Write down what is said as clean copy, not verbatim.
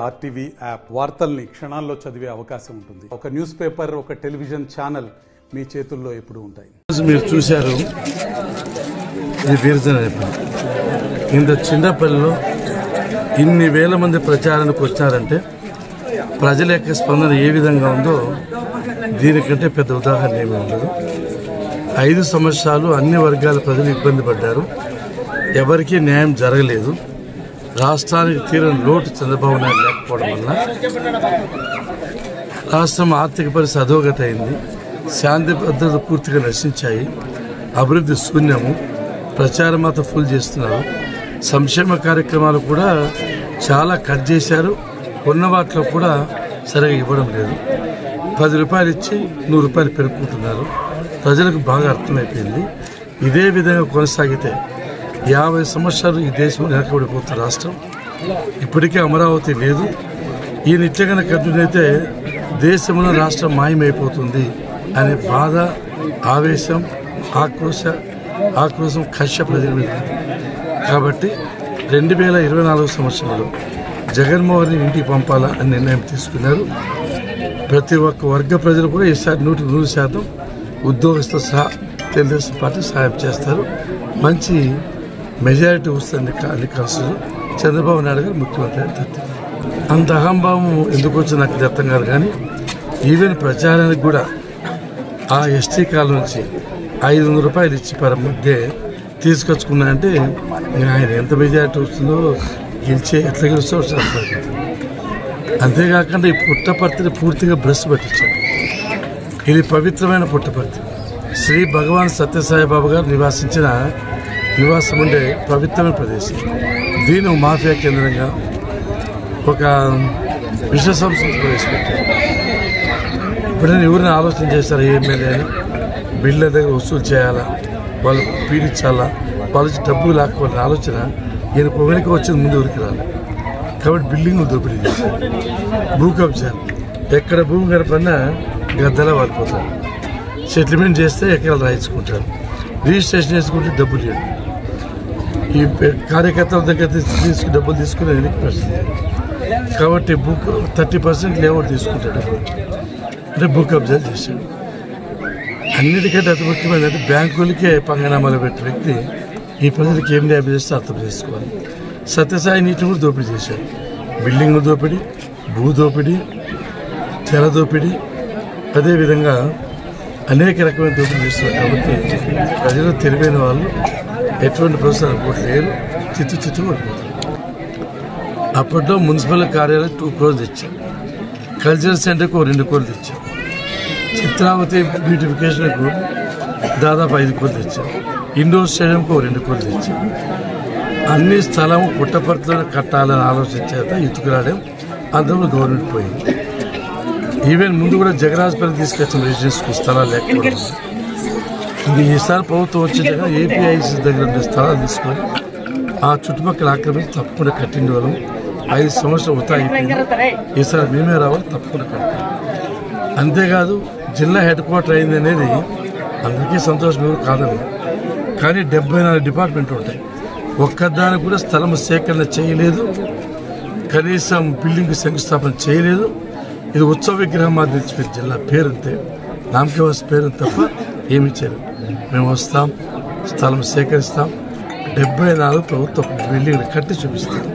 RTV app వార్తల్ని క్షణాల్లో చదివే అవకాశం ఉంటుంది. ఒక న్యూస్ పేపర్, ఒక టెలివిజన్ ఛానల్ మీ చేతుల్లో ఎప్పుడు ఉంటాయి. మీరు చూశారు, ఇది వీరజనేపల్లి. ఇంత చిన్నపల్లిలో ఇన్ని వేల మంది ప్రచారానికి వచ్చారంటే ప్రజల యొక్క స్పందన ఏ విధంగా ఉందో దీనికంటే పెద్ద ఉదాహరణ ఏమీ ఉండదు. 5 సంవత్సరాలు అన్ని వర్గాల ప్రజలు ఇబ్బంది పడ్డారు. ఎవరికీ న్యాయం జరగలేదు. రాష్ట్రానికి తీరని లోటు చంద్రబాబు నాయుడు లేకపోవడం వల్ల రాష్ట్రం ఆర్థిక పరిస్థితి అధోగతి అయింది. శాంతి భద్రతలు పూర్తిగా నశించాయి. అభివృద్ధి శూన్యము. ప్రచారం మాత్రం ఫుల్ చేస్తున్నారు. సంక్షేమ కార్యక్రమాలు కూడా చాలా కట్ చేశారు. ఉన్న వాటిలో కూడా సరిగా ఇవ్వడం లేదు. 10 రూపాయలు ఇచ్చి 100 రూపాయలు పెరుగుకుంటున్నారు. ప్రజలకు బాగా అర్థమైపోయింది. ఇదే విధంగా కొనసాగితే 50 సంవత్సరాలు ఈ దేశంలో వెనకబడిపోతున్న రాష్ట్రం. ఇప్పటికే అమరావతి లేదు. ఈ నిత్యగన కంటిన్యూ అయితే దేశంలో రాష్ట్రం మాయమైపోతుంది అనే బాధ, ఆవేశం, ఆక్రోశం కష్ట ప్రజల మీద. కాబట్టి 2024 సంవత్సరంలో జగన్మోహన్ రెడ్డి ఇంటికి పంపాలా అని నిర్ణయం తీసుకున్నారు. ప్రతి ఒక్క వర్గ ప్రజలు కూడా ఈసారి 100% ఉద్యోగస్తులు సహా తెలుగుదేశం పార్టీ సహాయం చేస్తారు. మంచి మెజారిటీ వస్తుంది. కాన్స్టిట్యూషన్ చంద్రబాబు నాయుడు గారు ముఖ్యమంత్రి అంటే అంత అహంభావం ఎందుకు వచ్చి నాకు అర్థం కాదు. కానీ ఈవెన్ ప్రచారానికి కూడా ఆ ఎస్టీ కాలం నుంచి 500 రూపాయలు ఇచ్చి మధ్య తీసుకొచ్చుకున్నా అంటే ఆయన ఎంత మెజారిటీ వస్తుందో ఎట్లా గెలుస్తూ. అంతేకాకుండా ఈ పుట్టపర్తిని పూర్తిగా బ్రష్ పట్టించాడు. ఇది పవిత్రమైన పుట్టపర్తి. శ్రీ భగవాన్ సత్యసాయిబాబా గారు నివాసం ఉండే పవిత్రమైన ప్రదేశం. దీని మాఫియా కేంద్రంగా ఒక విష సంస్కృతి ప్రవేశపెట్టారు. ఇప్పుడైనా ఎవరిని ఆలోచన చేశారు? ఎమ్మెల్యే బిళ్ళ దగ్గర వసూలు చేయాలా, వాళ్ళు పీడించాలా, వాళ్ళు డబ్బులు లాక్కోవాలని ఆలోచన ఈయన పొగనికి వచ్చింది. ముందు ఊరికి రాలి. కాబట్టి బిల్డింగ్లు దోపిడీ చేశారు. భూ కబ్జాలు. ఎక్కడ భూమి కనపడినా గద్దలా వాడిపోతారు. సెటిల్మెంట్ చేస్తే ఎకరాలు రాయించుకుంటారు. రిజిస్ట్రేషన్ చేసుకుంటే డబ్బులు లేదు. ఈ కార్యకర్తల దగ్గర డబ్బులు తీసుకుని వెనక్కి పరిస్థితి. కాబట్టి 30% లేఅవుట్ తీసుకుంటాడు. అంటే భూ కబ్జాలు చేశాడు. అన్నిటికంటే అతి ముఖ్యమైనది బ్యాంకులకే పంగనామాలు పెట్టిన వ్యక్తి ఈ ప్రజలకు ఏం న్యాయం చేస్తే అర్థం చేసుకోవాలి. సత్యసాయి నీటిని కూడా దోపిడీ చేశారు. బిల్డింగ్లు దోపిడీ, భూ దోపిడీ, జల దోపిడీ, అదేవిధంగా అనేక రకమైన దోపిడీ చేస్తున్నారు. కాబట్టి ప్రజలు తెలివైన వాళ్ళు ఎటువంటి ప్రోత్సాహం కూడా లేరు. చిత్తు పడిపోతారు. అప్పట్లో మున్సిపల్ కార్యాలయం 2 crores ఇచ్చాం. కల్చరల్ సెంటర్కి 2 crores ఇచ్చాం. చిత్రావతి బ్యూటిఫికేషన్కు దాదాపు 5 crores ఇచ్చాం. ఇండోర్ స్టేడియంకు 2 crores ఇచ్చాం. అన్ని స్థలం పుట్టపర్తిలో కట్టాలని ఆలోచించేత ఇతుకురాడం అందులో గవర్నమెంట్ పోయింది. ఈవెన్ ముందు కూడా జగరాజ్పల్లి తీసుకొచ్చిన రెసిడెన్స్కి స్థలాలు లేకపోవడం. ఇది ఈసారి ప్రభుత్వం వచ్చేట ఏపీఐసి దగ్గర ఉండే స్థలాలు తీసుకొని ఆ చుట్టుపక్కల ఆక్రమించి తప్పకుండా కట్టిండి వాళ్ళం. 5 సంవత్సరాలు వృధా అయిపోయింది. ఈసారి మేమే రావాలి, తప్పకుండా కట్టాలి. అంతేకాదు జిల్లా హెడ్ క్వార్టర్ అయింది అనేది అందరికీ సంతోషం ఎవరు కాదన్నారు. కానీ 74 డిపార్ట్మెంట్లు ఉంటాయి. ఒక్కదానికి కూడా స్థలం సేకరణ చేయలేదు. కనీసం బిల్డింగ్ శంకుస్థాపన చేయలేదు. ఇది ఉత్సవ విగ్రహం మాదిరి జిల్లా పేరుంతే, నామకేవాస్ పేరు తప్ప ఏమి చేయలేదు. మేము వస్తాం, స్థలం సేకరిస్తాం, 74 ప్రభుత్వ బిల్డింగ్లు కట్టి చూపిస్తాం.